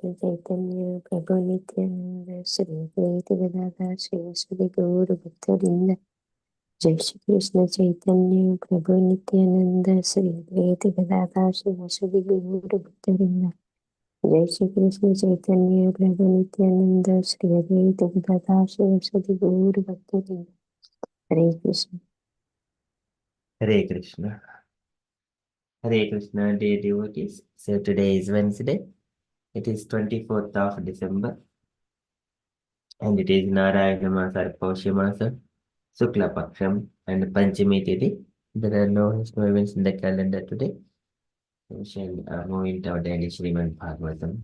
Krishna Chaitanya Prabhu Nityananda Shri Advaita Gadadhar Shri Gaura Bhaktavinda Jai Shri Krishna Chaitanya Prabhu Nityananda Shri Advaita Gadadhar Shri Gaura Bhaktavinda Jai Shri Krishna Chaitanya Prabhu Nityananda Shri Advaita Gadadhar Shri Gaura Bhaktavinda Hare Krishna. Hare Krishna. Hare Krishna, dear devotees. So today is Wednesday. It is 24th of December. And it is Narayana Masa, Pausha Masa, Sukla Paksham, and Panchami Tithi. There are no snow events in the calendar today. We shall move into our daily Srimad Bhagavatam.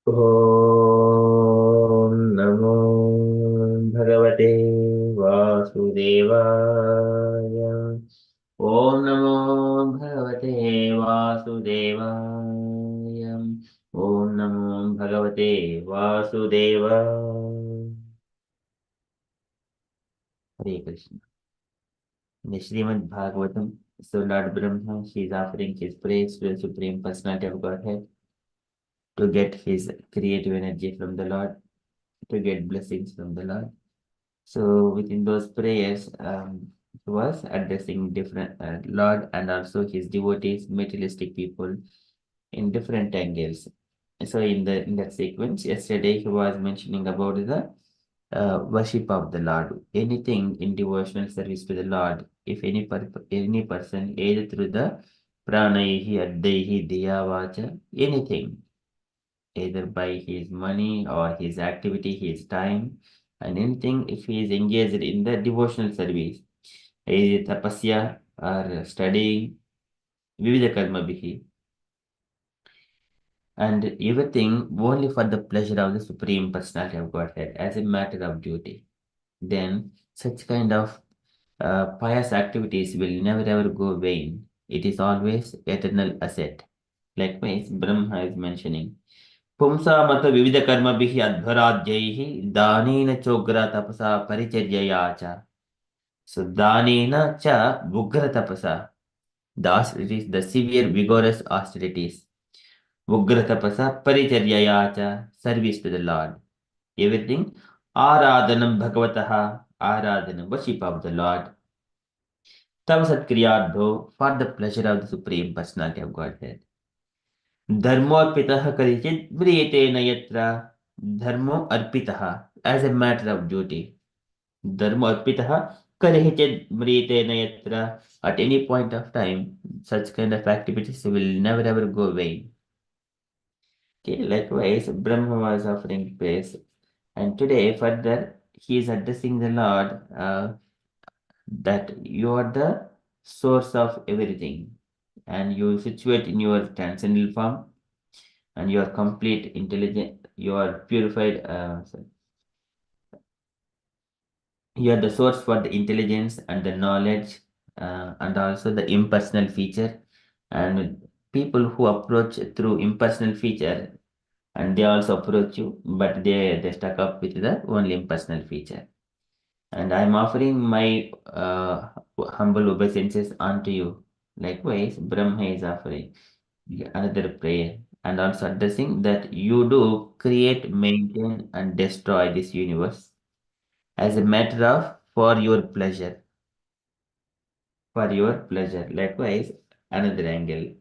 Om Namo Bhagavate Vasudevaya. Om Namo Bhagavate Vasudevaya. Om Namo Bhagavate Vasudevaya. Hare Krishna. In the Srimad Bhagavatam, so Lord Brahma, he is offering his praise to the Supreme Personality of Godhead to get his creative energy from the Lord, to get blessings from the Lord. So within those prayers, he was addressing different Lord and also his devotees, materialistic people, in different angles. So in that sequence, yesterday he was mentioning about the worship of the Lord. Anything in devotional service to the Lord, if any person, either through the pranaihi, addaihi, diya, vacha, anything, either by his money or his activity, his time, and anything if he is engaged in the devotional service, either tapasya or studying, vividha karma bihi, and everything only for the pleasure of the Supreme Personality of Godhead as a matter of duty, then such kind of pious activities will never ever go vain. It is always eternal asset. Likewise, Brahma is mentioning. पुंसामत विविध कर्मभिः अध्वराज्यैः दानेन चोग्र तपसा परिचर्यया च. So danena cha ugra tapasa. The austerities, the severe vigorous austerities. Ugra tapasa paricharyaya cha. Service to the Lord. Everything. Aradhanam bhagavataha. Aradhanam, worship of the Lord. Tavasat kriyardho, for the pleasure of the Supreme Personality of Godhead. धर्मोर्पितः करिचित् म्रियते न यत्र. धर्मो अर्पितः as a matter of duty. Dharma arpitah karichit म्रियते न यत्र. At any point of time, such kind of activities will never ever go vain. Okay, likewise, Brahma was offering praise, and today further he is addressing the Lord that you are the source of everything, and you situate in your transcendental form, and you are complete intelligent, you are purified, you are the source for the intelligence and the knowledge, and also the impersonal feature. And people who approach through impersonal feature, and they also approach you, but they stuck up with the only impersonal feature. And I'm offering my humble obeisances unto you. Likewise, Brahma is offering another prayer and also addressing that you do create, maintain, and destroy this universe as a matter of for your pleasure. For your pleasure. Likewise, another angle.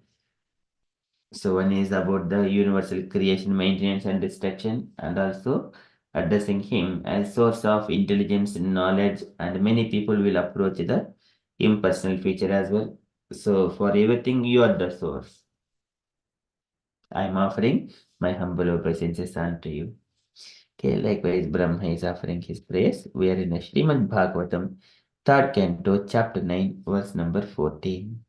So one is about the universal creation, maintenance, and destruction, and also addressing him as source of intelligence, knowledge, and many people will approach the impersonal feature as well. So for everything, you are the source. I am offering my humble obeisances unto you. Okay, likewise, Brahma is offering his praise. We are in the Srimad Bhagavatam, 3rd canto, chapter 9, verse number 14.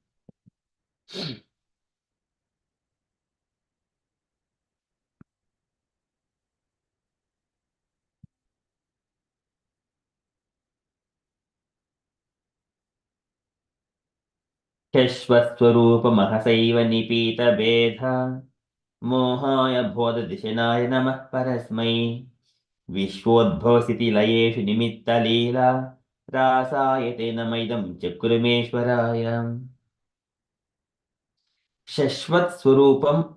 शश्वस्वरूपमहसैव निपीतभेदा मोहाय बोधदिशनाय नमः परस्मै विश्वोद्भवस्थितिलयेषु निमित्तलीला रासाय तेन मैदं च कुरुमेश्वराय. Shashvat Swarupam,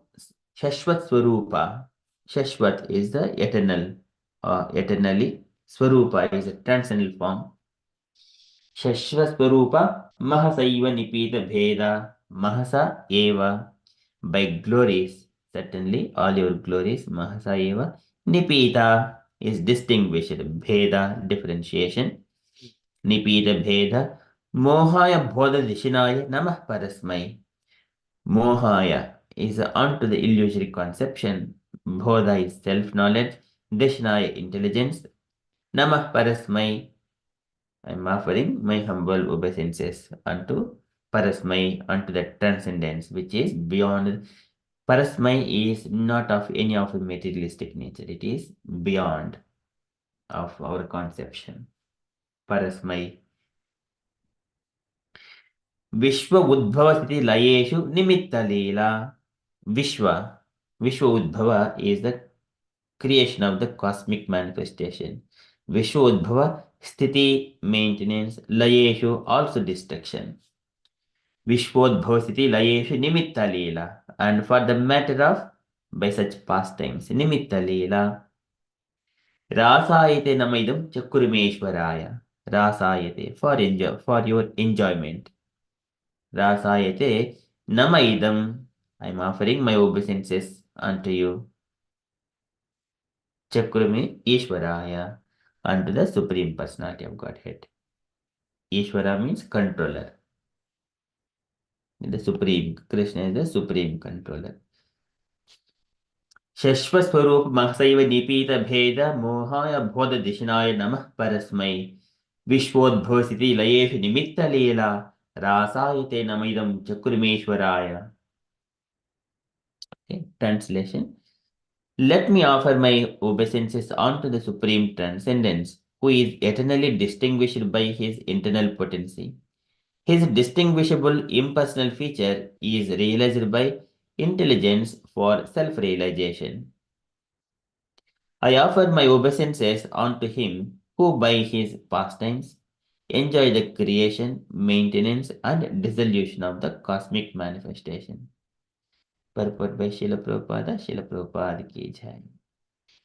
Shashvat Swarupa. Shashvat is the eternal, eternally. Swarupa is a transcendental form. Shashvat Swarupa Mahasaiva Nipita Bheda Mahasa Eva. By glories, certainly all your glories, Mahasa Eva. Nipita is distinguished, Bheda, differentiation. Nipita Bheda Mohaya Bodha Dishinaya Namah Parasmai. Mohaya is unto the illusory conception. Bodha is self-knowledge. Deshnaya intelligence. Namah Parasmai. I am offering my humble obeisances unto Parasmai, unto that transcendence which is beyond. Parasmai is not of any of the materialistic nature. It is beyond of our conception. Parasmai. Vishwa Udbhava Sthiti Layeshu Nimitta Leela. Vishwa. Vishwa Udbhava is the creation of the cosmic manifestation. Vishwodbhava, sthiti, maintenance, layeshu, also destruction. Vishwodbhava sthiti layeshu nimitta leela. And for the matter of, by such pastimes, nimitta leela. Rasayate namaidam chakurmeshwaraya. Rasayate, for your enjoyment. Rasayate namaidam, I am offering my obeisances unto you. Chakrame Ishwaraya, unto the Supreme Personality of Godhead. Ishvara means controller. The Supreme, Krishna is the Supreme Controller. Shashvaswarup Mahasaiva Nipita Bheda Mohaya Bodha Dishinaya Namah Parasmai Vishwodbhositi Layesh Nimitta Leela Rasayate Namaidam Chakurmeshwaraya. Okay, translation. Let me offer my obeisances unto the Supreme Transcendence, who is eternally distinguished by his internal potency. His distinguishable impersonal feature is realized by intelligence for self-realization. I offer my obeisances unto him who by his pastimes enjoy the creation, maintenance, and dissolution of the cosmic manifestation. Purport by Srila Prabhupada ki jai.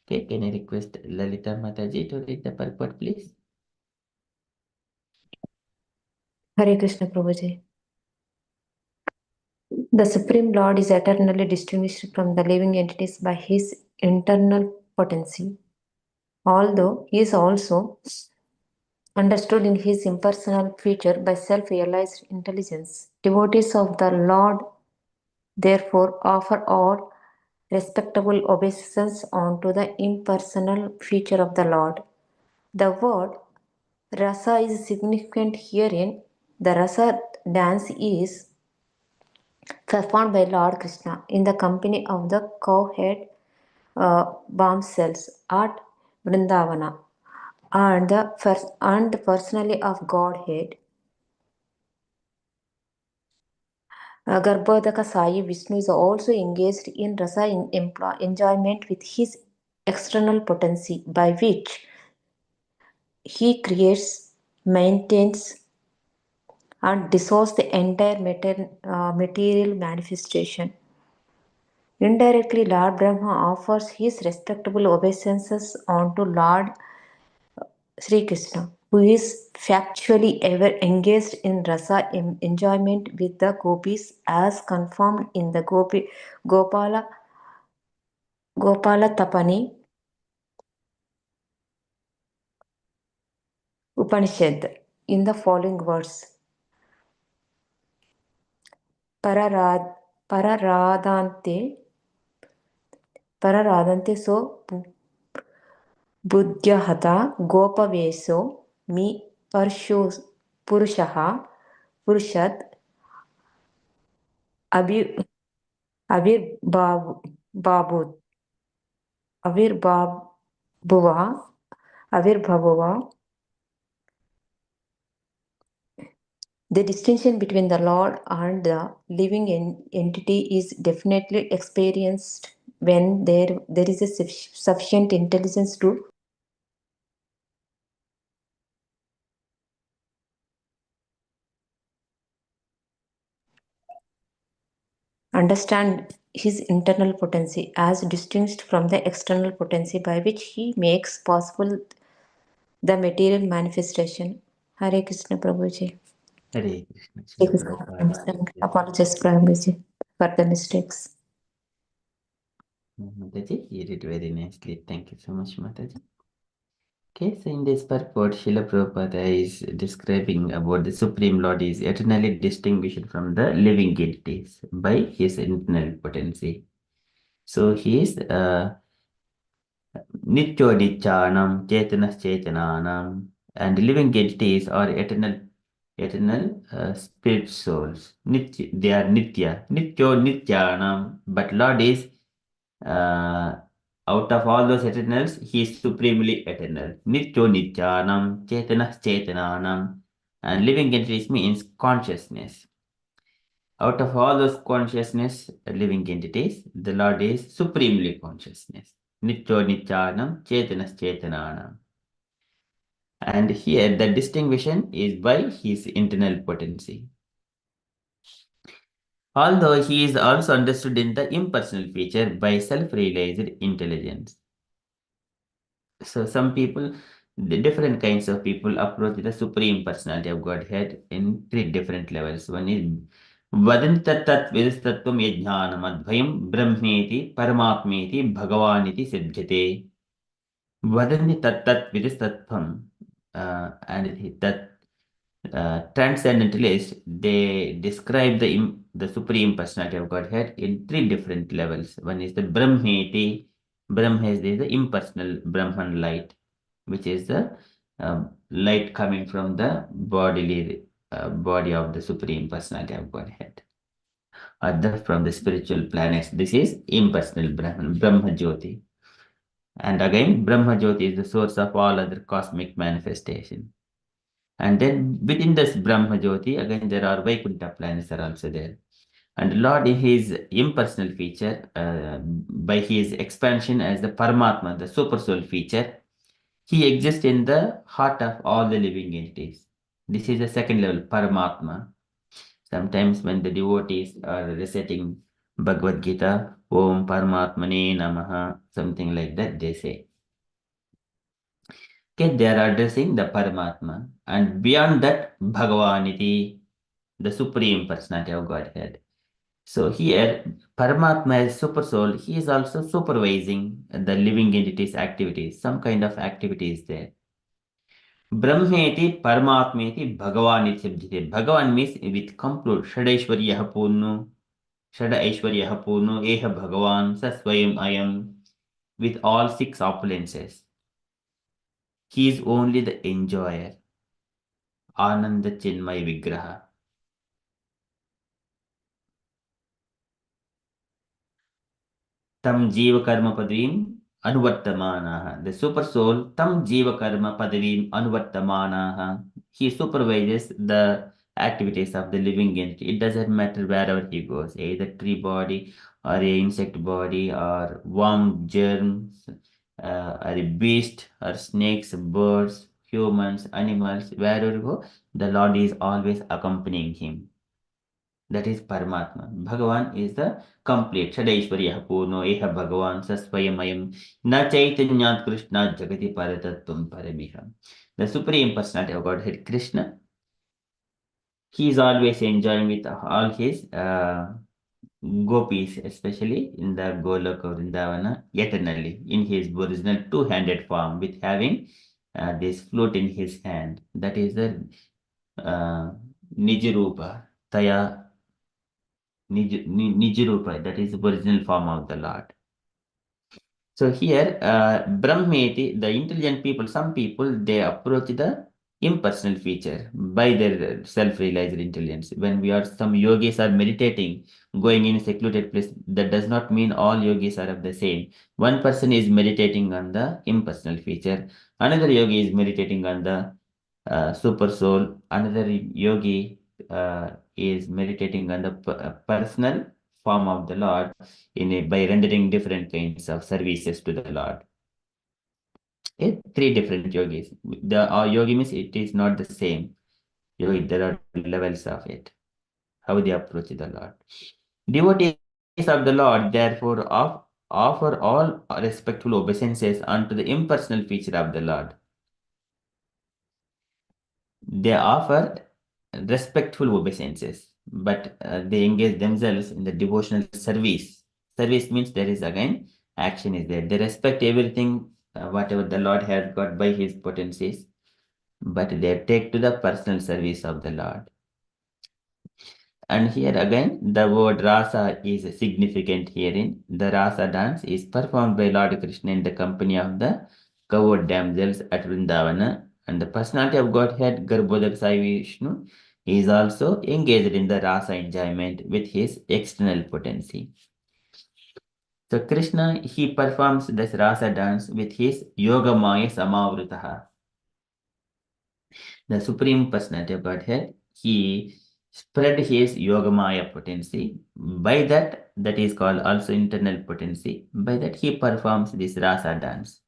Okay, can I request Lalita Mataji to read the purport, please? Hare Krishna Prabhuji. The Supreme Lord is eternally distinguished from the living entities by his internal potency, although he is also understood in his impersonal feature by self-realized intelligence. Devotees of the Lord therefore offer all respectable obeisance unto the impersonal feature of the Lord. The word rasa is significant herein. The rasa dance is performed by Lord Krishna in the company of the cowhead bombshells at Vrindavana and personally of Godhead. Garbhodaka Sai Vishnu is also engaged in rasa enjoyment with his external potency by which he creates, maintains, and dissolves the entire material manifestation. Indirectly, Lord Brahma offers his respectable obeisances unto Lord Sri Krishna, who is factually ever engaged in rasa enjoyment with the gopis as confirmed in the Gopala Tapani Upanishad in the following words. Pararadante so बुद्ध्यहता गोपवेशो मी पुरुषः पुरुषत् अविर्भावुत् avirbhava. The distinction between the Lord and the living entity is definitely experienced when there is a sufficient intelligence to understand his internal potency as distinct from the external potency by which he makes possible the material manifestation. Hare Krishna Prabhuji. Hare Krishna, Take Srila his Prabhupada. apologies Prabhuji for the mistakes. Mataji, you did very nicely. Thank you so much, Mataji. Okay, so in this purport, Srila Prabhupada is describing about the Supreme Lord is eternally distinguished from the living entities by his internal potency. So he is Nityo Nityanam, Chetanas Chetananam, and living entities are eternal spirit souls. They are Nitya, Nityo Nityanam, but Lord is out of all those eternals, he is supremely eternal. Nityo Nityanam, Chetanas Chetananam, and living entities means consciousness. Out of all those consciousness, living entities, the Lord is supremely consciousness. Nityo Nityanam, Chetanas Chetananam. And here the distinction is by his internal potency. Although he is also understood in the impersonal feature by self-realized intelligence. So some people, the different kinds of people approach the supreme personality of Godhead in three different levels. One is Vadanti tat vidistatvam yajnanam advayam brahmeti paramatmeti bhagavaniti siddhite. Vadanti tat vidistatvam and that transcendentalists, they describe the supreme personality of Godhead in three different levels. One is the Brahmeti. Brahma is the impersonal Brahman light, which is the light coming from the bodily body of the supreme personality of Godhead. Other from the spiritual planets. This is impersonal Brahman, Brahma Jyoti. And again, Brahma Jyoti is the source of all other cosmic manifestation. And then within this Brahma Jyoti, again, there are Vaikuntha planets are also there. And Lord, in his impersonal feature, by his expansion as the Paramatma, the super soul feature, he exists in the heart of all the living entities. This is the second level, Paramatma. Sometimes when the devotees are reciting Bhagavad Gita, Om Paramatmane Namaha, something like that, they say. Okay, they are addressing the Paramatma. And beyond that, Bhagavaniti, the Supreme Personality of Godhead. So here, Paramatma as Super Soul, he is also supervising the living entities' activities, some kind of activities there. Brahmeti, Paramatmeti, Bhagavan Ityabdhite. Bhagavan means with complete Shadaishwaryaha Purno, Shada Aishwaryaha Purno, Eha Bhagavan, Sasvayam Ayam, with all six opulences. He is only the enjoyer, Ananda Chinmay Vigraha. Tam Jiva Karma Padvim Anuvartamanaha. The super soul, Tam Jiva Karma Padvim Anuvartamanaha. He supervises the activities of the living entity. It doesn't matter wherever he goes, either tree body or a insect body or worm, germs, or a beast or snakes, birds, humans, animals, wherever you go, the Lord is always accompanying him. That is Paramatma. Bhagavan is the complete. Shadaishwarya Purno Eha Bhagavan Sasvayamayam Na Chaitanyat Krishna Jagati Paratattvam Paramiham. The Supreme Personality of Godhead Krishna, he is always enjoying with all his gopis, especially in the Goloka Vrindavana, eternally in his original two-handed form with having this flute in his hand. That is the Nijarupa, Taya Nijirupa, that is the original form of the Lord. So here, Brahmeti, the intelligent people, some people, they approach the impersonal feature by their self-realized intelligence. When we are, some yogis are meditating, going in a secluded place, that does not mean all yogis are of the same. One person is meditating on the impersonal feature, another yogi is meditating on the super soul, another yogi is meditating on the personal form of the Lord by rendering different kinds of services to the Lord. Three different yogis. The yogi means it is not the same. Yogi, there are levels of it. How they approach the Lord. Devotees Of the Lord, therefore, offer all respectful obeisances unto the impersonal feature of the Lord. They offer respectful obeisances, but they engage themselves in the devotional service. Service means there is again action is there. They respect everything, whatever the Lord has got by His potencies, but they take to the personal service of the Lord. And here again, the word rasa is significant herein. The rasa dance is performed by Lord Krishna in the company of the covered damsels at Vrindavana. And the personality of Godhead, Garbhodak Sai Vishnu, is also engaged in the rasa enjoyment with his external potency. So Krishna, he performs this rasa dance with his Yoga Maya Samavritaha, the Supreme Personality of Godhead. He spread his Yogamaya potency. By that, that is called also internal potency. By that, he performs this rasa dance.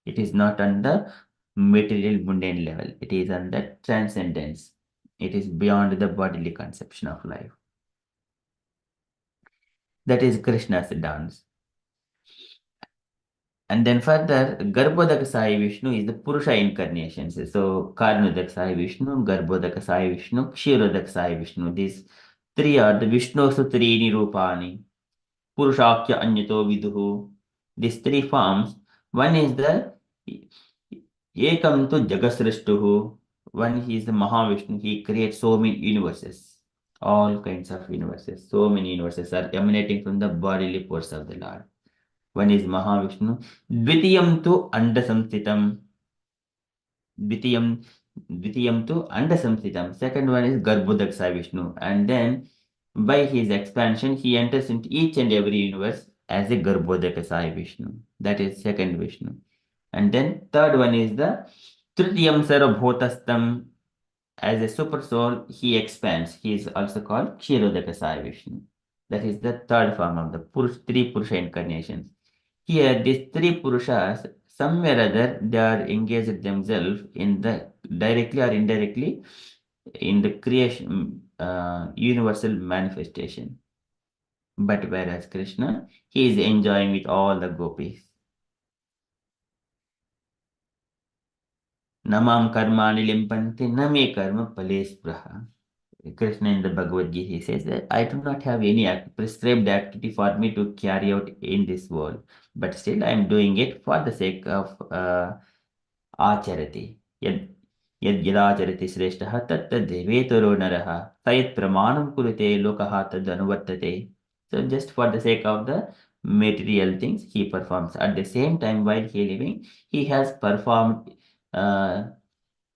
It is not on the material mundane level, it is on the transcendence. It is beyond the bodily conception of life. That is Krishna's dance. And then further, Garbhodak Sai Vishnu is the Purusha incarnations. So Karnodak Sai Vishnu, Garbhodak Sai Vishnu, Kshirodak Sai Vishnu. These three are the Vishnu Sutrini Rupani, Purushakya Anyato Viduhu. These three forms. One is the Ekam to Jagasrishtuhu. One is the Mahavishnu. He creates so many universes. All kinds of universes. So many universes are emanating from the bodily force of the Lord. One is Mahavishnu. Dvitiyam tu Andasamstitam. Dvitiyam, Dvitiyam tu Andasamstitam. Second one is Garbhodaksa Vishnu. And then by his expansion, he enters into each and every universe as a Garbhodakasa Vishnu. That is second Vishnu. And then third one is the Tritiyam Sarabhotastam. As a super soul, he expands. He is also called Kshirodakasa Vishnu. That is the third form of the three Purusha incarnations. Here, these three Purushas, somewhere or other, they are engaged themselves in the directly or indirectly in the creation, universal manifestation. But whereas Krishna, he is enjoying with all the gopis. Namam karmani limpante name karma palespraha. Krishna in the Bhagavad Gita, he says that I do not have any prescribed activity for me to carry out in this world, but still I am doing it for the sake of आचरति यद् यद्यदाचरति श्रेष्ठः तत्तद्देवेतरो नरः स यत् प्रमाणं कुरुते लोकः तद् अनुवर्तते. So just for the sake of the material things he performs. At the same time, while he living, he has performed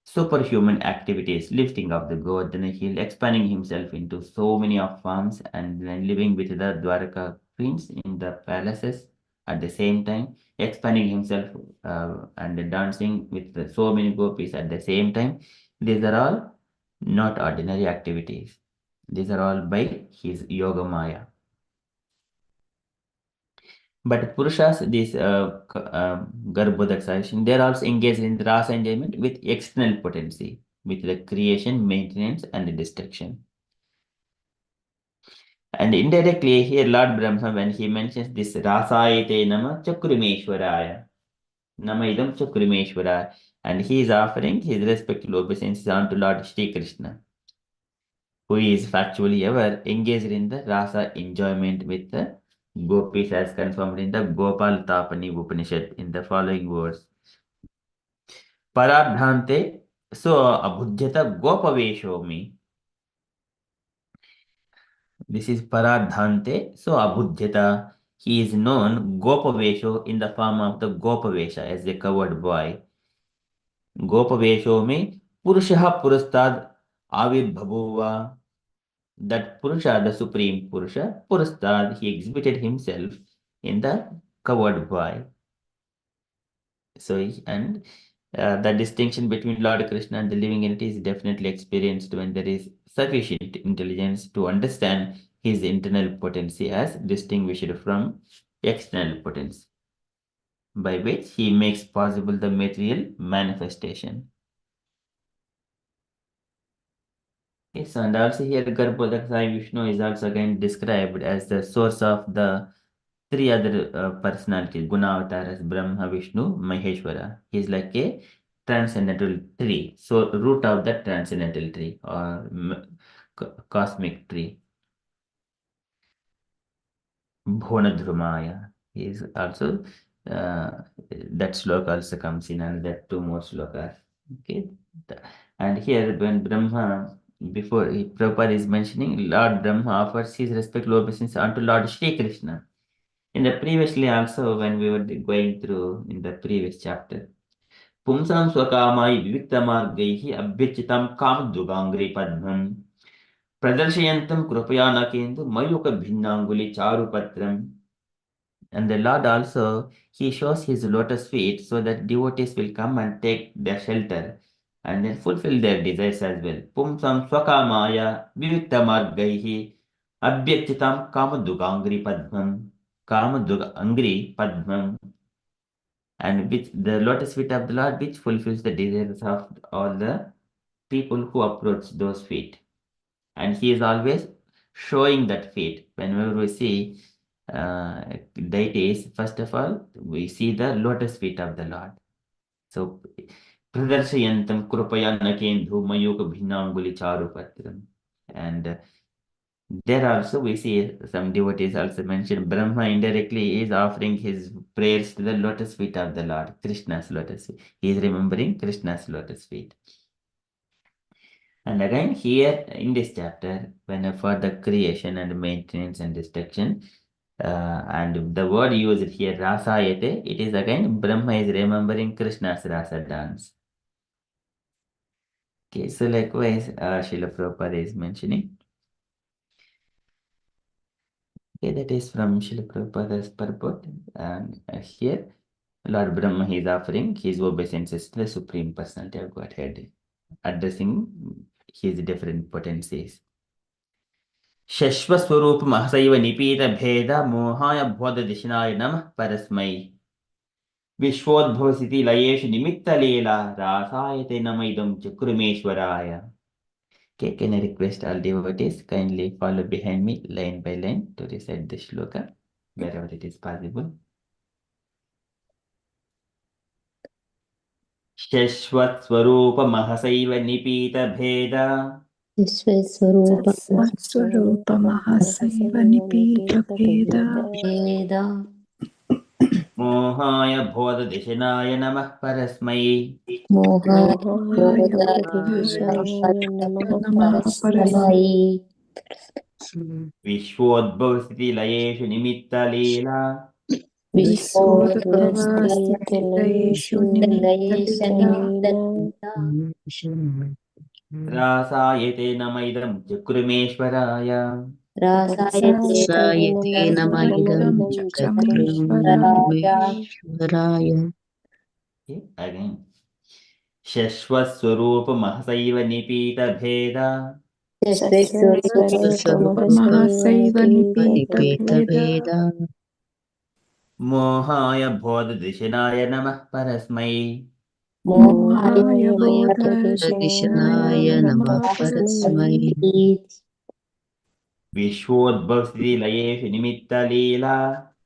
superhuman activities, lifting of the Govardhana hill, expanding himself into so many of forms, and then living with the Dwaraka queens in the palaces at the same time, expanding himself and dancing with so many gopis at the same time. These are all not ordinary activities. These are all by his Yoga Maya. But Purushas, these Garbhodaksa, they are also engaged in the rasa enjoyment with external potency, with the creation, maintenance, and the destruction. And indirectly, here Lord Brahma, when he mentions this Rasayate Nama Chakrimeshwaraya, Nama Idam Chakrimeshwaraya, and he is offering his respectful obeisances unto Lord Shri Krishna, who is factually ever engaged in the rasa enjoyment with the gopis as confirmed in the Gopal Tapani Upanishad in the following words. Parabdhante so abhujyata gopaveshomi. This is Paradhante, so abhujyata. He is known Gopavesho in the form of the Gopavesha as a covered boy. Gopavesho me Purushaha Purastad Avirbhavuva. That Purusha, the Supreme Purusha, Purastad, he exhibited himself in the covered boy. So, and the distinction between Lord Krishna and the living entity is definitely experienced when there is sufficient intelligence to understand his internal potency as distinguished from external potency, by which he makes possible the material manifestation. Yes, and also here Garbhodakasai Vishnu is also again described as the source of the three other personalities, Gunavataras, Brahma, Vishnu, Maheshwara. He's like a transcendental tree, so root of the transcendental tree or cosmic tree. Bhonadhrumaya. He is also that sloka also comes in, and that two more slokas. Okay, and here when Brahma before Prabhupada is mentioning Lord Brahma offers his respectful obeisance unto Lord Shri Krishna. In the previously also when we were going through in the previous chapter, Pumsam Swakamai Viviktamagai Abhichitam Kamadugangri Padmam Pradarshayantam Krupayanakendu Mayuka Bhinnanguli Charupatram. And the Lord also, he shows his lotus feet so that devotees will come and take their shelter and then fulfill their desires as well. Pumsam Swakamaya Vivittamargaihi Abhyachitam Kamadugangri Padmam Kamadugangri Padmam, and which the lotus feet of the Lord which fulfills the desires of all the people who approach those feet. And he is always showing that feet. Whenever we see deities, first of all, we see the lotus feet of the Lord. So, Pradarsayantam Krupaya Nakendhu Mayuka Bhinnanguli Charupatram. And there also we see some devotees also mentioned Brahma indirectly is offering his prayers to the lotus feet of the Lord, Krishna's lotus feet. He is remembering Krishna's lotus feet. And again, here in this chapter, when for the creation and maintenance and destruction, and the word used here, Rasayate, it is again Brahma is remembering Krishna's Rasa dance. Okay, so likewise, Srila Prabhupada is mentioning. Okay, that is from Srila Prabhupada's purport. And here, Lord Brahma is offering his obeisances to the Supreme Personality of Godhead, addressing his different potencies. शश्वस्वरूप महसैव निपीत भेद मोहाय बोध दिशनाय नमः परस्मै विश्वोद्भवसिति लयेषु निमित्तलीला रासाय ते नमः चक्रुमेश्वराय. Okay, can I request all devotees kindly follow behind me line by line to recite the shloka wherever it is possible. शश्वत् स्वरूप महसैव निपीत भेद विश्वस्वरूप स्वरूपमहसैव निपीतभेदा वेदा मोहाय बोध दिशनाय नमः परस्मै मोहाय मोहाय बोधविषयाय नमः नमः परस्मै विश्वोद्भवस्थिति लयेषु निमित्तलीला विश्वोद्भवस्थितिलयेषु निमित्तलीला रासायते नमैदं चक्रुमेश्वराय. रासाय रसायते नमैदं चक्रमेश्वराय Okay, again. शश्वस्वरूपमहसैव निपीतभेदा स्वस्वरूपमहसैव निपीतभेदा मोहाय बोधदिशनाय नमः परस्मै मोहाय बोधदिशनाय नमः परस्मै विश्वोद्भवस्थितिलयेषु निमित्तलीला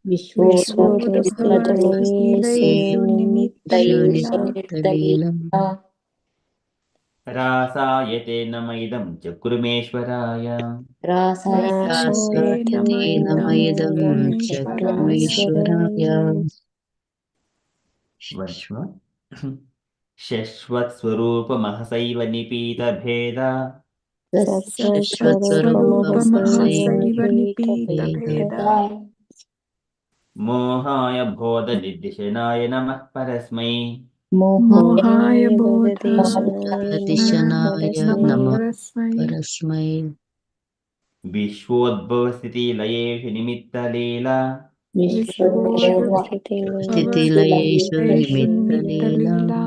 विश्वोद्भवस्थितिलयेषु निमित्तलीला रासायते नमैदं चक्रुमेश्वराय. रासायते नमैदं चक्रमेश्वराय Once more. शश्वत्स्वरूपमहसैव निपीतभेदा स्वस्वरूपमहसैव निपीतभेदा मोहाय बोधनिर्दिशनाय नमः परस्मै मोहाय बोधदिशनाय नमः परस्मै विश्वोद्भवस्थितिलयेषु निमित्तलीला विश्वोद्भवस्थितिलयेषु निमित्तलीला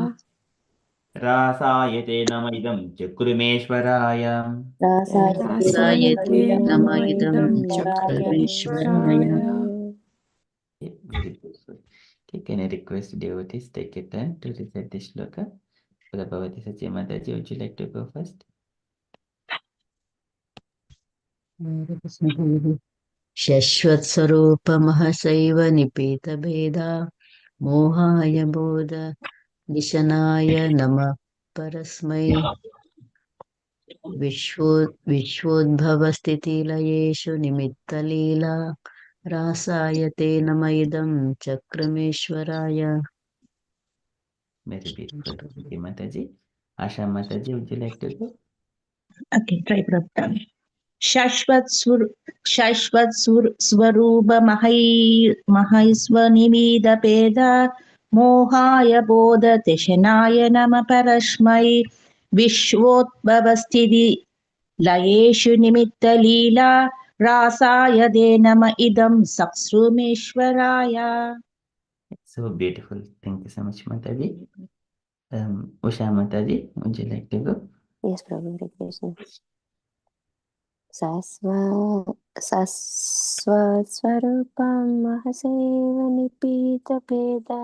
रासायते नमैदं चक्रुमेश्वराय. रासायते नमैदं चक्रमेश्वराय. Very beautiful. Okay, can I request devotees take a turn to recite this shloka? Prabhavati Sachi Mataji, would you like to go first? शश्वत्स्वरूपमहसैव निपीतभेदा मोहाय बोध निशनाय नमः परस्मै विश्वोद्भवस्थितिलयेषु निमित्तलीला रासाय ते नम इदं चक्रमेश्वराय. Very beautiful. Thank you, Mataji. Asha Mataji, would you like to go? Okay, try Prabhupada. शाश्वतस्वरूपमहैस्वनिमिदभेदा मोहाय बोधतिशनाय नमः परस्मै विश्वोद्भवस्थिति लयेषु निमित्तलीला रासाय दे नम इदं सत्सृमेश्वराय. So beautiful. Thank you so much, Mataji. Usha Mataji, would you like to go? Yes, Prabhu, Hare Krishna. सस्वस्वरूपं महसैव निपीतभेदा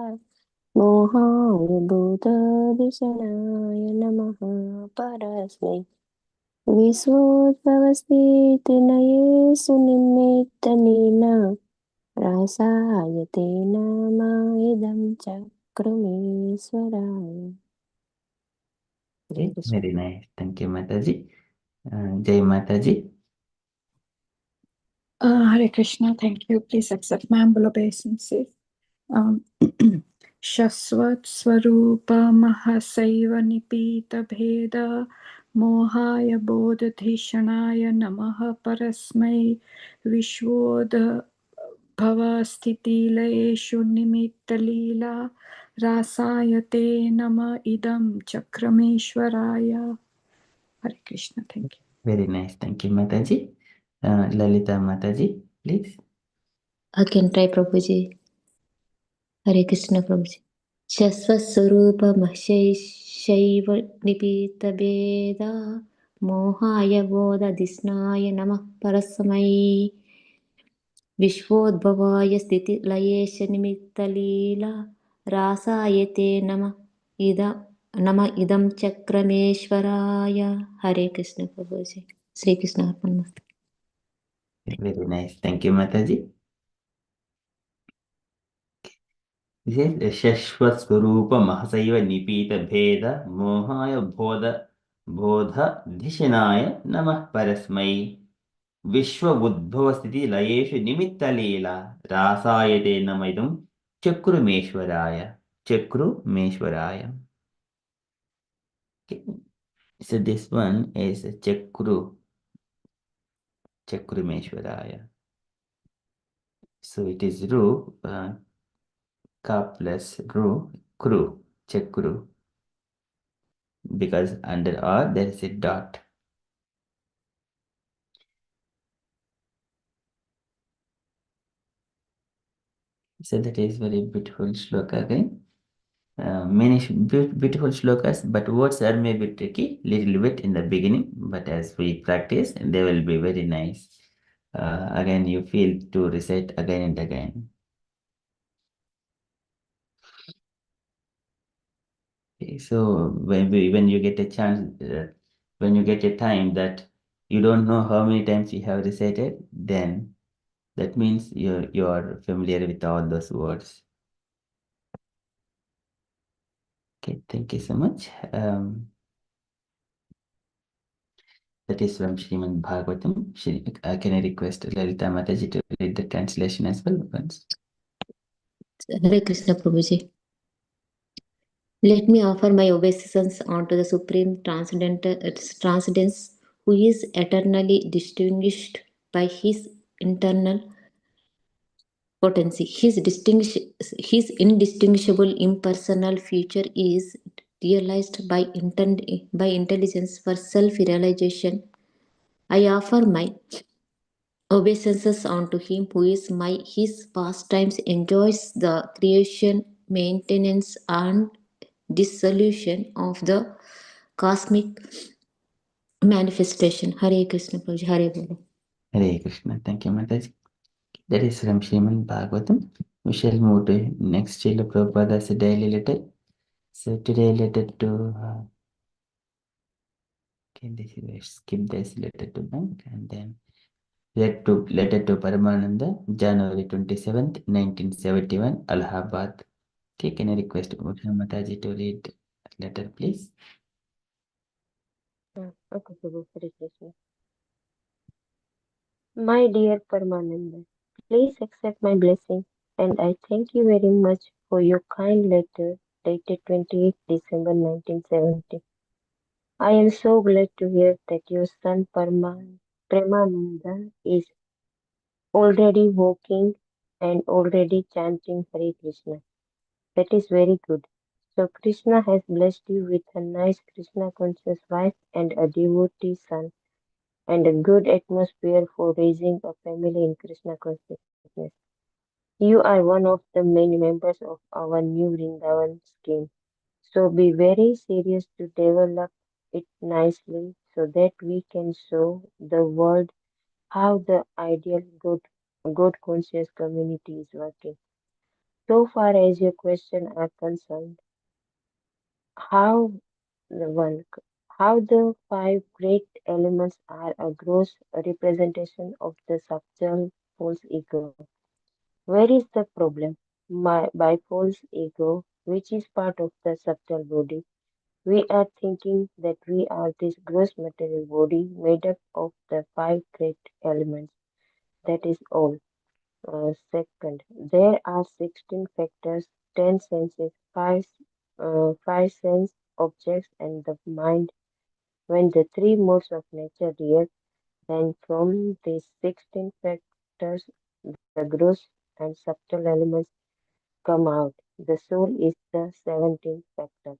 मोहाय भूतदिशनाय नमः परस्मै विश्वोद्भवस्थितिलयेषु निमित्तलीला रासाय ते नाम इदं चक्रमेश्वराय. Okay, very nice. Thank you, Mataji. Jai Mataji. Hare Krishna, thank you. Please accept my humble obeisances. Shasvat Swarupa Mahasaiva Nipita Bheda Mohaya Bodhidhishanaya Namaha Parasmai Vishwodha Bhava Sthiti Laeshu Nimitta Leela Rasayate Nama Idam Chakrameshwaraya. Hare Krishna, thank you. Very nice. Thank you, Mataji. Lalita Mataji, please. I can try Prabhuji. Hare Krishna Prabhuji. शस्वस्वरूपमशैव निपीतभेदा मोहाय बोधदिस्नाय नमः परस्मै विश्वोद्भवाय स्थितिलयेश निमित्तलीला रासाय ते नम इदं चक्रमेश्वराय. हरे कृष्ण प्रभुजी. Shri Krishna अर्पणमस्तु. Very nice. Thank you, Mataji. This is Shashvat Swarupa Mahasaiva Nipita Bheda Mohaya Bodha Dhishanaya Namah Parasmai Vishwa Udbhava Sthiti Layeshu Nimitta Leela Rasayate Namaidum Chakrumeshwaraya. Chakrumeshwaraya. Okay. So this one is Chakrumeshwaraya. So it is Ru, Ka plus Ru, Kru, Chakru. Because under R there is a dot. So that is very beautiful shloka again. Many beautiful shlokas, but words are maybe tricky, little bit in the beginning, but as we practice, they will be very nice. Again, you feel to recite again and again. Okay, so when you get a chance, when you get a time that you don't know how many times you have recited, then that means you're familiar with all those words. Okay, thank you so much. That is from Srimad Bhagavatam. Can I request Lalita Mataji to read the translation as well once? Hare Krishna Prabhuji. Let me offer my obeisance unto the Supreme Transcendence, who is eternally distinguished by his internal potency. His indistinguishable impersonal future is realized by intelligence for self-realization. I offer my obeisances unto him who is his pastimes enjoys the creation, maintenance, and dissolution of the cosmic manifestation. Hare Krishna Prabhuji, Hare Bolo. Hare Krishna. Thank you, Mataji. That is from Srimad Bhagavatam. We shall move to next Srila Prabhupada's daily letter. So today letter to okay, this is skip this letter to bank and then Letter to Paramananda, January 27th, 1971, Allahabad. Okay, can I request Usha Mataji to read letter, please? Okay, Prabhu, Hare Krishna. My dear Paramananda, please accept my blessing, and I thank you very much for your kind letter dated 28 December 1970. I am so glad to hear that your son Premananda is already walking and already chanting Hare Krishna. That is very good. So Krishna has blessed you with a nice Krishna conscious wife and a devotee son and a good atmosphere for raising a family in Krishna consciousness. You are one of the many members of our new Vrindavan scheme. So be very serious to develop it nicely so that we can show the world how the ideal good conscious community is working. So far as your question are concerned, how the one how the five great elements are a gross representation of the subtle false ego. Where is the problem? By false ego, which is part of the subtle body, we are thinking that we are this gross material body made up of the five great elements. That is all. Second, there are 16 factors, 10 senses, five sense objects, and the mind. When the three modes of nature react, then from these 16 factors, the gross and subtle elements come out. The soul is the 17th factor.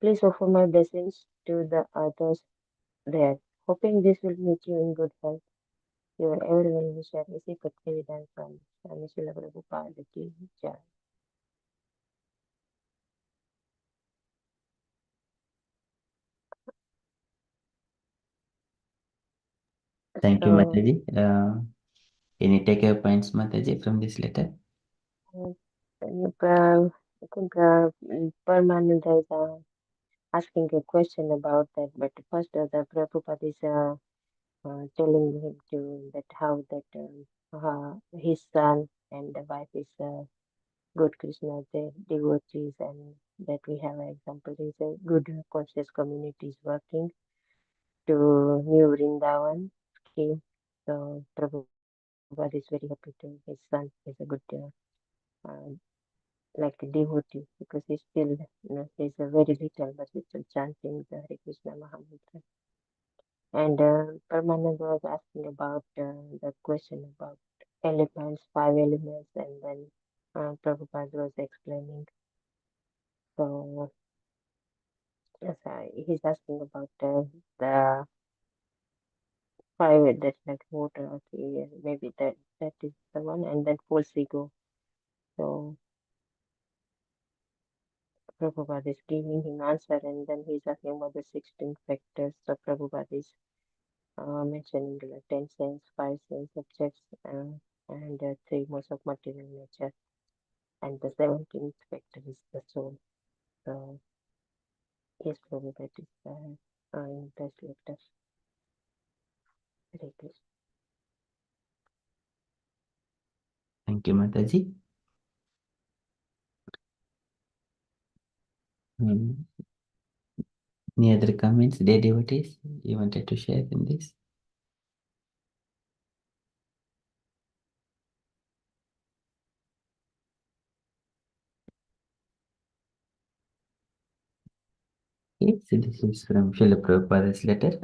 Please offer my blessings to the others there. Hoping this will meet you in good health. Your ever well wisher, Isi Bhaktivedanta from Swami Srila Prabhupada Ki Jai. Thank you, So, Mataji. Any takeaway points, Mataji, from this letter? I think Paramananda is asking a question about that, but first the Prabhupada is telling him to that how that his son and the wife is good Krishna devotees, and that we have an example is a good conscious community is working to New Vrindavan scheme. So Prabhupada is very happy to his son is a good uh, like a devotee because he's still he's a very little but he's still chanting the Hare Krishna Mahamantra. And Paramananda was asking about the question about elements, five elements, and then Prabhupada was explaining. So yes, he's asking about the five that's like water. Okay, maybe that is the one, and then false ego. So Prabhupada is giving him answer, and then he's asking about the 16 factors. So Prabhupada is mentioning the 10 sense, five sense objects, and three modes of material nature. And the 17th factor is the soul. So, yes, Prabhu, that is in best letters. Hare Krishna. Thank you, Mataji. Any other comments, dear devotees, you wanted to share in this? Okay, so this is from Srila Prabhupada's letter.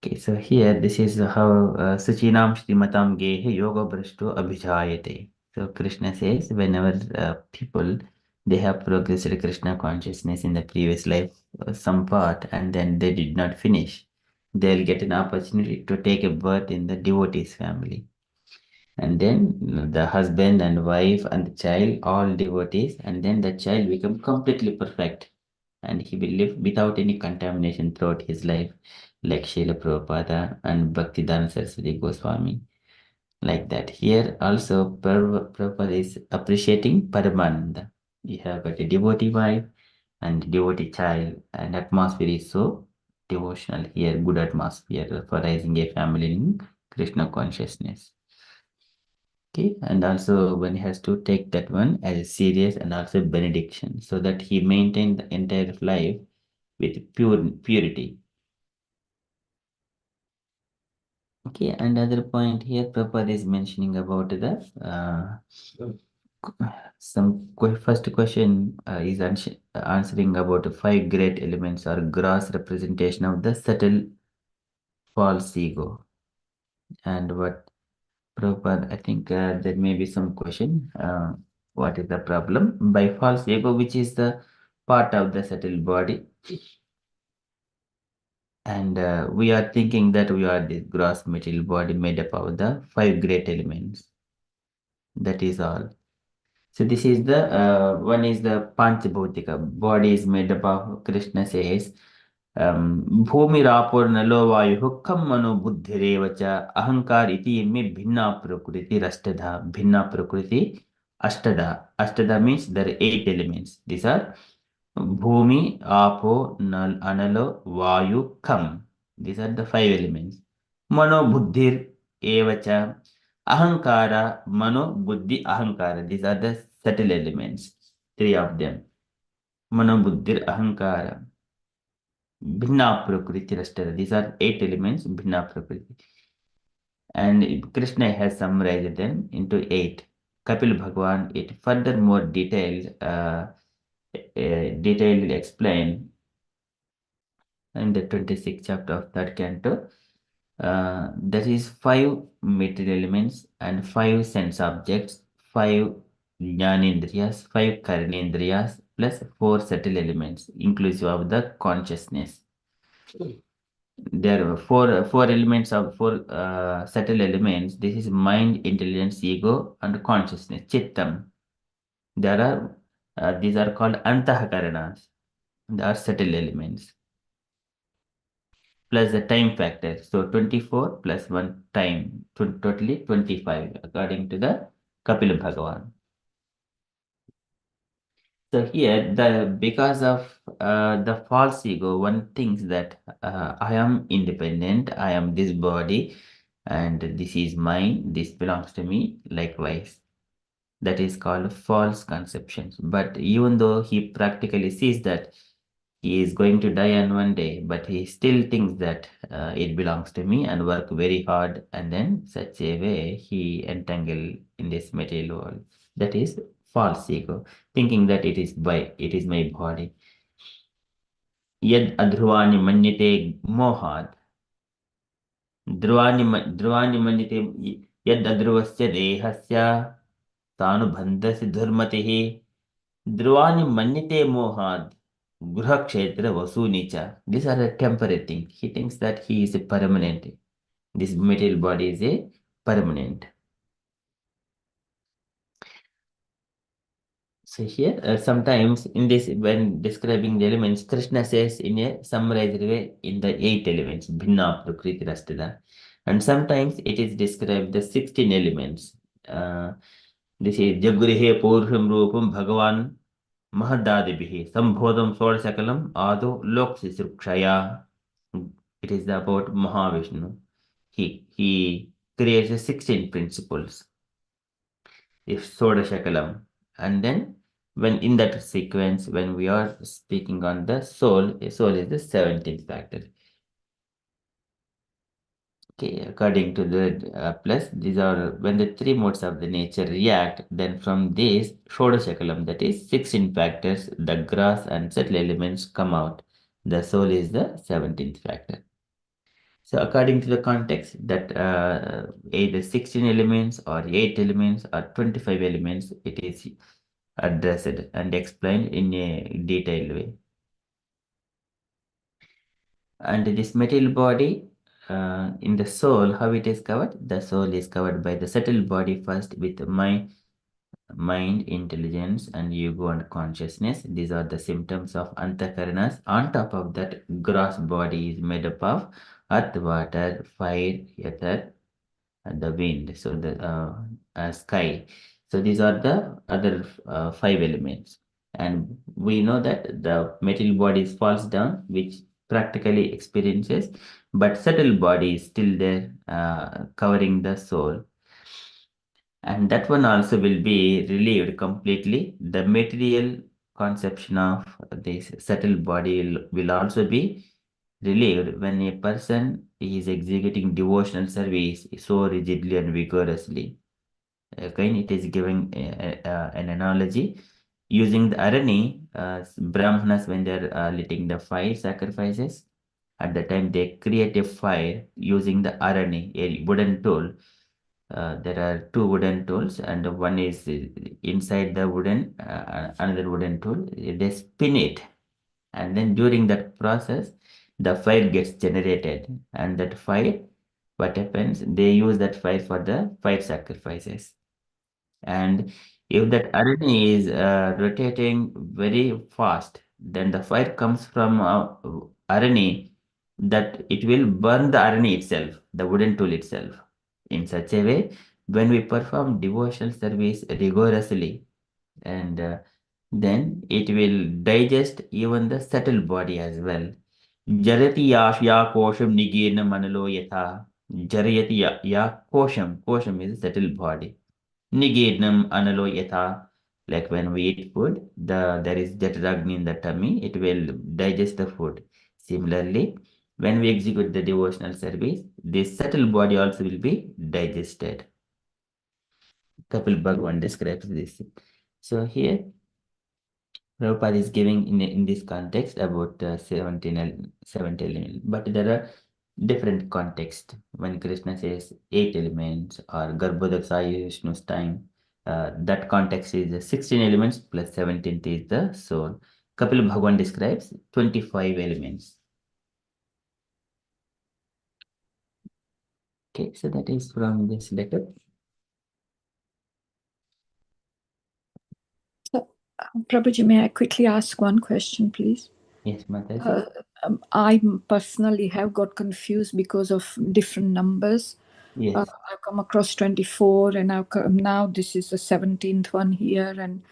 Okay, so here this is how Suchinam Shrimatam Gehe Yoga Brashto Abhijayate. So Krishna says whenever people they have progressed Krishna consciousness in the previous life, some part, and then they did not finish, they'll get an opportunity to take a birth in the devotee's family. And then the husband and wife and the child, all devotees, and then the child become completely perfect and he will live without any contamination throughout his life, like Srila Prabhupada and Bhaktivedanta Saraswati Goswami. Like that. Here also Prabhupada is appreciating Paramananda. You have got a devotee wife and devotee child, and atmosphere is so devotional here, good atmosphere for raising a family in Krishna consciousness. Okay, and also one has to take that one as serious and also benediction, so that he maintained the entire life with purity. Okay, another point here, Prabhupada is mentioning about the first question is answering about the 5 great elements or gross representation of the subtle false ego. And what Prabhupada, I think there may be some question. What is the problem? By false ego, which is the part of the subtle body. And we are thinking that we are this gross material body made up of the 5 great elements. That is all. So this is the one is the Panchabhutika. Body is made up of, Krishna says, भूमि रापोर नलो वायु कम मनो बुद्धिरेव च अहंकार इति में भिन्ना प्रकृति अष्टधा. भिन्ना प्रकृति अष्टधा. Ashtadha means there are 8 elements. These are Bhumi, Apo, Analo, Vayu, Kam. These are the 5 elements. Mano, Buddhir, Evacha, Ahankara, Mano, Buddhi, Ahankara. These are the subtle elements. 3 of them. Mano, Buddhir, Ahankara. Bhinna Prakriti Rastara. These are 8 elements, Bhinna Prakriti. And Krishna has summarized them into 8. Kapil Bhagwan, it further more detailed explained in the 26th chapter of that canto. That is 5 material elements and 5 sense objects, 5 jnanendriyas, 5 karnendriyas, plus 4 subtle elements, inclusive of the consciousness. There are four elements of 4 subtle elements. This is mind, intelligence, ego, and consciousness, chittam. There are these are called antahakaranas. They are subtle elements. Plus the time factor. So 24 plus 1 time, totally 25, according to the Kapila Bhagavan. So here, because of the false ego, one thinks that I am independent, I am this body, and this is mine, this belongs to me, likewise. That is called false conceptions. But even though he practically sees that he is going to die on one day, but he still thinks that it belongs to me and work very hard, and then such a way he entangle in this material world. That is false ego, thinking that it is my body. Yad adhruvani manyate mohad. Dhruvani manyate yad adhruvasya dehasya tanubandhasya dhurmatihi. Dhruvani manyate mohad. Gruha Kshetra Vasunicha. These are a temporary thing. He thinks that he is a permanent. This material body is a permanent. So here, sometimes in this, when describing the elements, Krishna says in a summarized way in the 8 elements, Bhinna Prakriti Rastada. And sometimes it is described the 16 elements. This is Jagurihe Purham Rupam Bhagavan Mahadadibihi Sambhodam Sakalam Ado Lokshaya. It is about Mahavishnu. He creates 16 principles. If Sodashakalam. And then when in that sequence, when we are speaking on the soul is the 17th factor. Okay, according to the plus, these are when the 3 modes of the nature react, then from this Shodashakalam, that is 16 factors, the grass and subtle elements come out. The soul is the 17th factor. So according to the context, that either 16 elements or 8 elements or 25 elements, it is addressed and explained in a detailed way. And this material body, in the soul, how it is covered? The soul is covered by the subtle body first with mind, intelligence, and ego and consciousness. These are the symptoms of antakaranas. On top of that, gross body is made up of earth, water, fire, ether, and the wind. So the sky. So these are the other 5 elements. And we know that the material body falls down, which practically experiences, but subtle body is still there, covering the soul. And that one also will be relieved completely. The material conception of this subtle body will also be relieved when a person is executing devotional service so rigidly and vigorously. Again, it is giving an analogy using the arani. Brahmanas, when they are lighting the fire sacrifices, at the time they create a fire using the arani, a wooden tool. There are two wooden tools, and one is inside the wooden, another wooden tool. They spin it, and then during that process, the fire gets generated, and that fire, what happens? They use that fire for the fire sacrifices. And if that arani is rotating very fast, then the fire comes from arani, that it will burn the arani itself, the wooden tool itself. In such a way, when we perform devotional service rigorously, and then it will digest even the subtle body as well. Jarati ya kosham nigirna manalo yatha. Jarayati ya kosham. Kosham is a subtle body. Nigirnam analo yatha. Like when we eat food, there is Jataragni in the tummy, it will digest the food. Similarly, when we execute the devotional service, this subtle body also will be digested. Kapil Bhagwan describes this. So here, Prabhupada is giving in this context about 17 elements, but there are different contexts. When Krishna says 8 elements or Garbhodakshaya Vishnu's time, that context is 16 elements plus 17th is the soul. Kapil Bhagwan describes 25 elements. Okay, so that is from this letter. Prabhuji, may I quickly ask one question, please? Yes, Mataji. I personally have got confused because of different numbers. Yes. I've come across 24, and now this is the 17th one here. And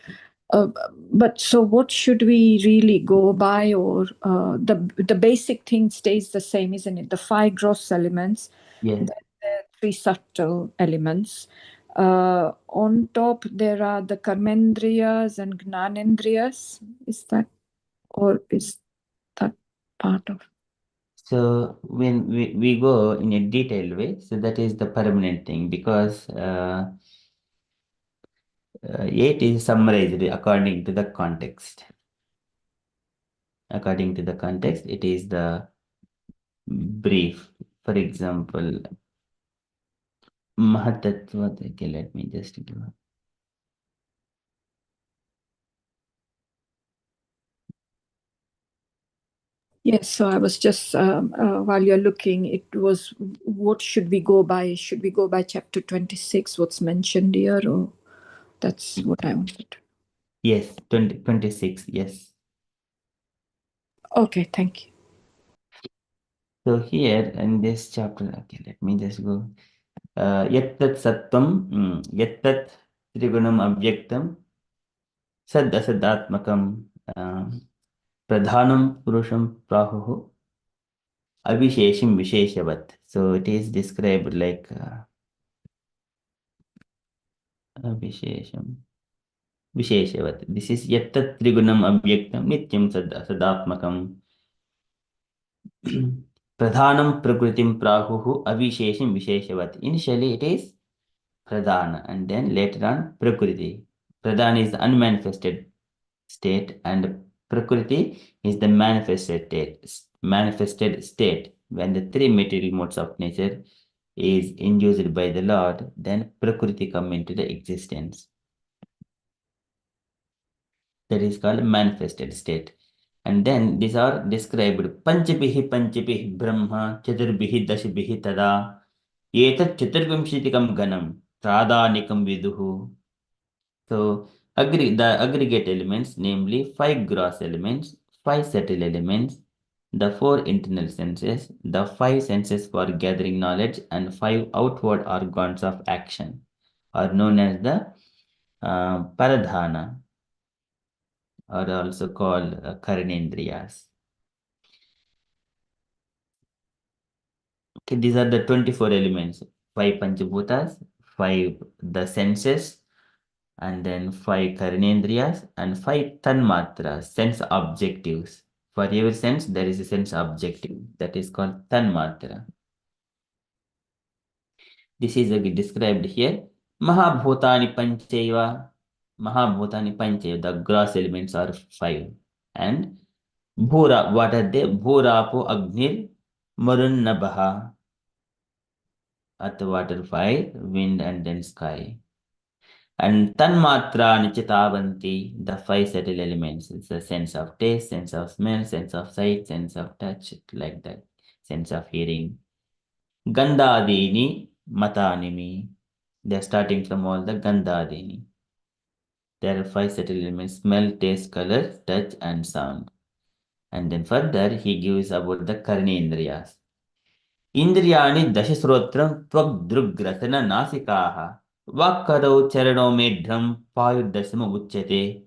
but so what should we really go by? Or the basic thing stays the same, isn't it? The 5 gross elements, Yes. the 3 subtle elements. On top, there are the karmendriyas and gnanendriyas. Is that, or is that part of? So when we go in a detailed way, so that is the permanent thing, because 8 is summarized according to the context. According to the context, it is the brief. For example, Mahatattva, okay, let me just give. Yes, so I was just, while you're looking, it was, what should we go by? Should we go by chapter 26, what's mentioned here, or that's what I wanted? Yes, 26, yes. Okay, thank you. So here in this chapter, okay, let me just go. Yattat sattvam, yattat trigunam abhyaktam, sad asadatmakam, pradhanam purusham prahuhu, avisheshim visheshavat. So it is described like avishesham visheshavat. This is yattat trigunam abhyaktam nityam sad asadatmakam. Pradhanam prakritim prahuhu avisheshim visheshavat. Initially it is pradhana, and then later on prakriti. Pradhana is the unmanifested state, and prakriti is the manifested state. When the 3 material modes of nature is induced by the Lord, then prakriti come into the existence. That is called manifested state. And then these are described panchabihi brahma chaturbihi dashbihi tada etat chaturvimshitikam ganam tradanikam viduhu. So the aggregate elements, namely 5 gross elements, 5 subtle elements, the 4 internal senses, the 5 senses for gathering knowledge, and 5 outward organs of action, are known as the paradhana, or also called karnendriyas. Okay, these are the 24 elements. 5 Panchabhutas, 5 the senses, and then 5 Karnendriyas, and 5 Tanmatras, sense objectives. For every sense, there is a sense objective that is called Tanmatra. This is described here. Mahabhutani Panchaiva. Mahabhutani Panchaiva, the gross elements are 5. And Bhura, what are they? Bhurapo Agnir Marunnabaha. Earth, water, fire, wind, and then sky. And Tanmatra Nichitavanti, the 5 subtle elements. It's the sense of taste, sense of smell, sense of sight, sense of touch, like that. Sense of hearing. Gandhadini Matanimi. They're starting from all the Gandhadini. There are 5 subtle elements: smell, taste, color, touch, and sound. And then further, he gives about the Karnendriyas. Indriyani Dashasrotram Twagdrugrasana Nasikaha Vakkaro Charano Medham Payudasama Uchyate.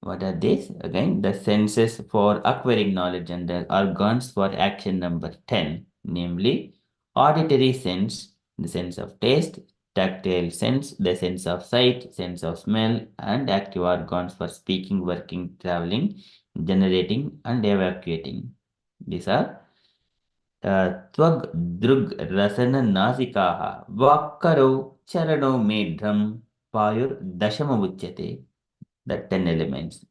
What are these? Again, the senses for acquiring knowledge and the organs for action number 10, namely auditory sense, the sense of taste, tactile sense, the sense of sight, sense of smell, and active organs for speaking, working, traveling, generating, and evacuating. These are त्वग् दृग् रसन नासिकाः वाक्करौ चरणौ मेढ्रं पायुर्दशममुच्यते. The 10 elements.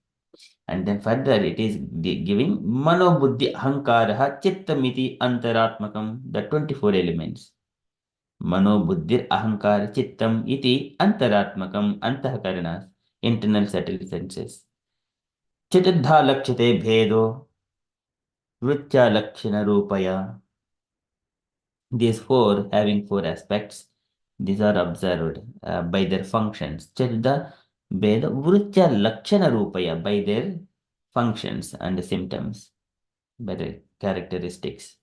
And then further it is giving mano buddhi ahankarah chittamiti antaratmakam, the 24 elements. Mano buddhir ahankar chittam iti antaratmakam, antahakaranas, internal subtle senses. Chitudha lakshate bhedo vritya lakshana rupaya. These 4 having 4 aspects, these are observed by their functions. Chitudha bhedo vritya lakshana rupaya, by their functions and symptoms, by the characteristics.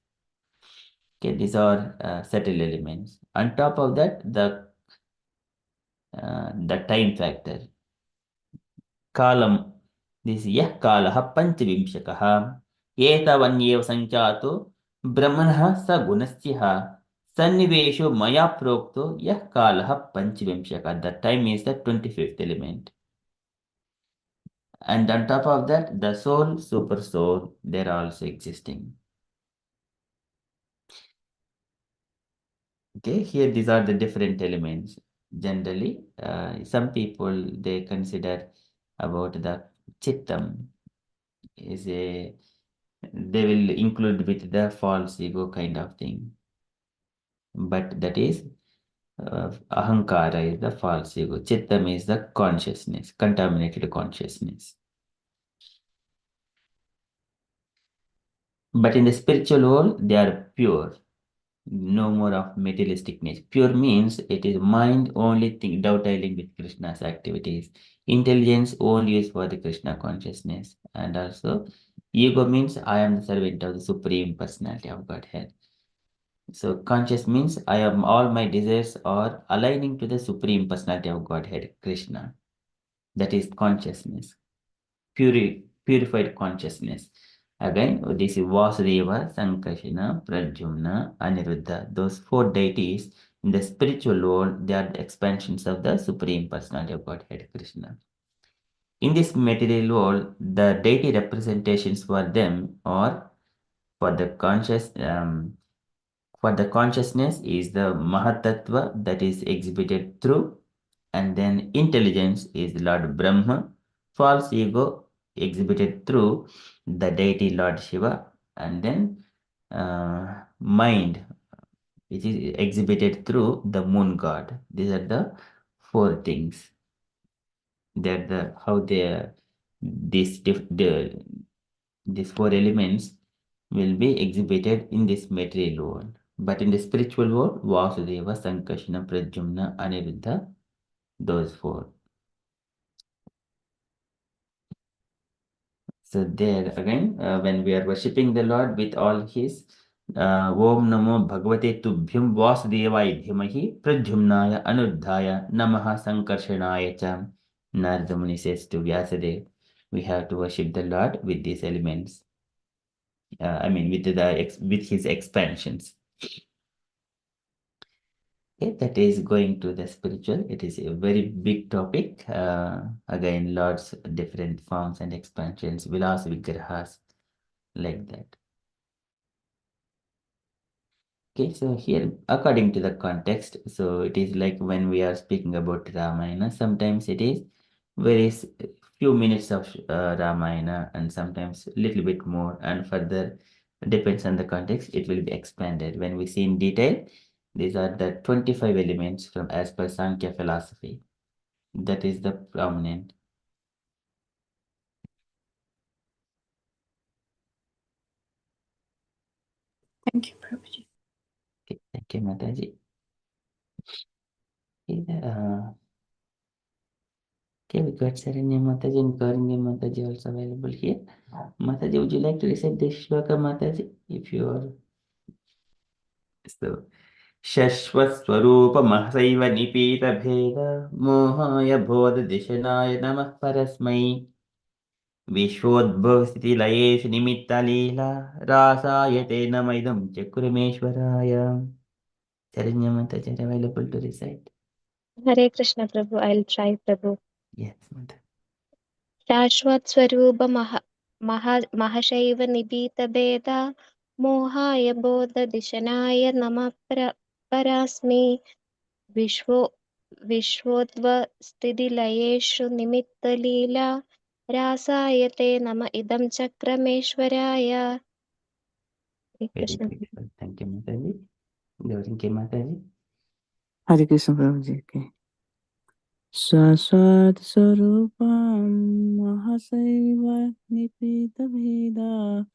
Okay, these are subtle elements. On top of that, the time factor. Kalam. This yah kalaha panchavimshakaha. Etavanyeva sanchato brahmanaha sa gunasyaha. Sannivesho maya prokto yah kalaha panchavimshaka. The time is the 25th element. And on top of that, the soul, super soul, they're also existing. Okay, here these are the different elements. Generally, some people, they consider about the chittam is they will include with the false ego kind of thing. But that is ahankara is the false ego. Chittam is the consciousness, contaminated consciousness. But in the spiritual world, they are pure. No more of materialistic nature. Pure means it is mind only dovetailing with Krishna's activities. Intelligence only used for the Krishna consciousness. And also, ego means I am the servant of the Supreme Personality of Godhead. So, conscious means I am all my desires are aligning to the Supreme Personality of Godhead, Krishna. That is consciousness, purified consciousness. Again, this is Vasudeva, Sankarsana, Pradyumna, Aniruddha. Those 4 deities in the spiritual world, they are the expansions of the Supreme Personality of Godhead, Krishna. In this material world, the deity representations for them are for the consciousness is the Mahatattva that is exhibited through, and then intelligence is Lord Brahma, false ego exhibited through the deity Lord Shiva, and then mind, which is exhibited through the moon god. These are the 4 things. They're the how they these 4 elements will be exhibited in this material world. But in the spiritual world, Vasudeva, Sankarsana, Pradyumna, Aniruddha, those 4. So there again, when we are worshipping the Lord with all his Om Namo Bhagavate Tubhyam Vasudevaya Dhimahi Pradyumnaya Anuddhaya Namaha Sankarshanaya Cha. Narada Muni says to Vyasadeva, we have to worship the Lord with these elements. I mean, with his expansions. Okay, that is going to the spiritual. It is a very big topic. Again, lots of different forms and expansions, vilas vigrahas, like that. Okay, so here, according to the context, so it is like when we are speaking about Ramayana, sometimes it is few minutes of Ramayana, and sometimes a little bit more, and further depends on the context, it will be expanded. When we see in detail, these are the 25 elements from as per Sankhya philosophy. That is the prominent. Thank you, Prabhuji. Okay, thank you, Mataji. Okay, we got Saranya Mataji and Karanya Mataji also available here. Mataji, would you like to recite this shloka, Mataji? If you are so. शश्वस्वरूपमहसैव निपीतभेद मोहाय बोधदिशनाय नमः परस्मै विश्वोद्भवस्थितिलयेषु निमित्तलीला रासाय ते नमैदं चकुरमेश्वराय. Charanya Mataji are available to recite. Hare Krishna Prabhu, I'll try Prabhu. Yes, Mataji. शाश्वत स्वरूप महशैव निभीत भेदा मोहाय बोध दिशनाय नमः परस्मै विश्वोद्भवस्थितिलयेषु निमित्तलीला रासाय ते नम इदं चक्रमेश्वराय. Very beautiful. Thank you, Mataji. Gaurinki Mataji. Hare Krishna Prabhuji. Okay. Shaswat Swarupam Mahasaiva Nipita Veda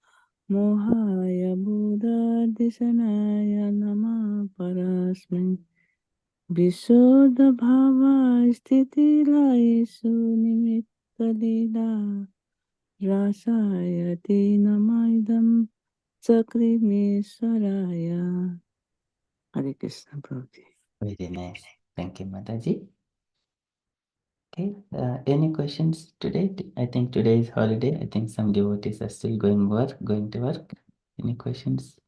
Mohaya Buddha Disanaya Nama Parasmin Visodha Bhava Sthiti Layesu Nimitta Lila Rasayati Namaidam Sakrimeswaraya. Hare Krishna Prabhuji. Very nice. Thank you, Mataji. Okay, any questions today? I think today is holiday. I think some devotees are still going to work. Any questions?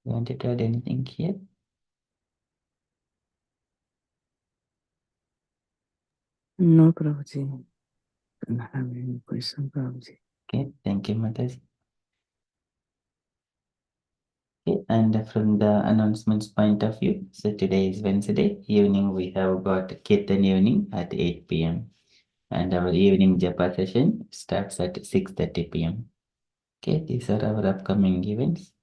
You want to add anything here? No Prabhuji. Don't have any question, Prabhuji. Okay, thank you, Mataji. Okay, and from the announcements point of view, so today is Wednesday evening. We have got Kirtan evening at 8 p.m. and our evening Japa session starts at 6:30 p.m. Okay, these are our upcoming events.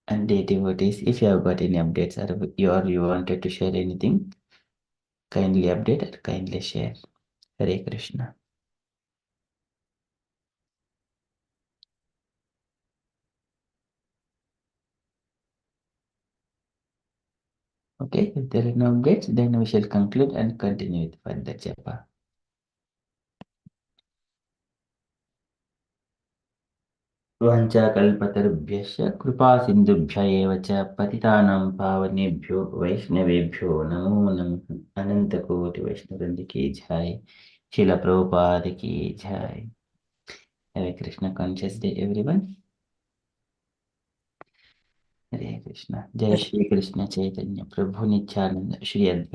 And devotees, if you have got any updates or you wanted to share anything, kindly update or kindly share. Hare Krishna. Okay, if there are no updates, then we shall conclude and continue with further japa. वाञ्छाकल्पतरुभ्यश्च कृपासिन्धुभ्य एव च पतितानां पावनेभ्यो वैष्णवेभ्यो नमो नमः. अनंतकोटि वैष्णववृंद की जय. शिला प्रभुपाद की जय. Hare Krishna conscious day everyone. Hare Krishna. Jai Shri Krishna Chaitanya Prabhu Nityananda Shri Advaita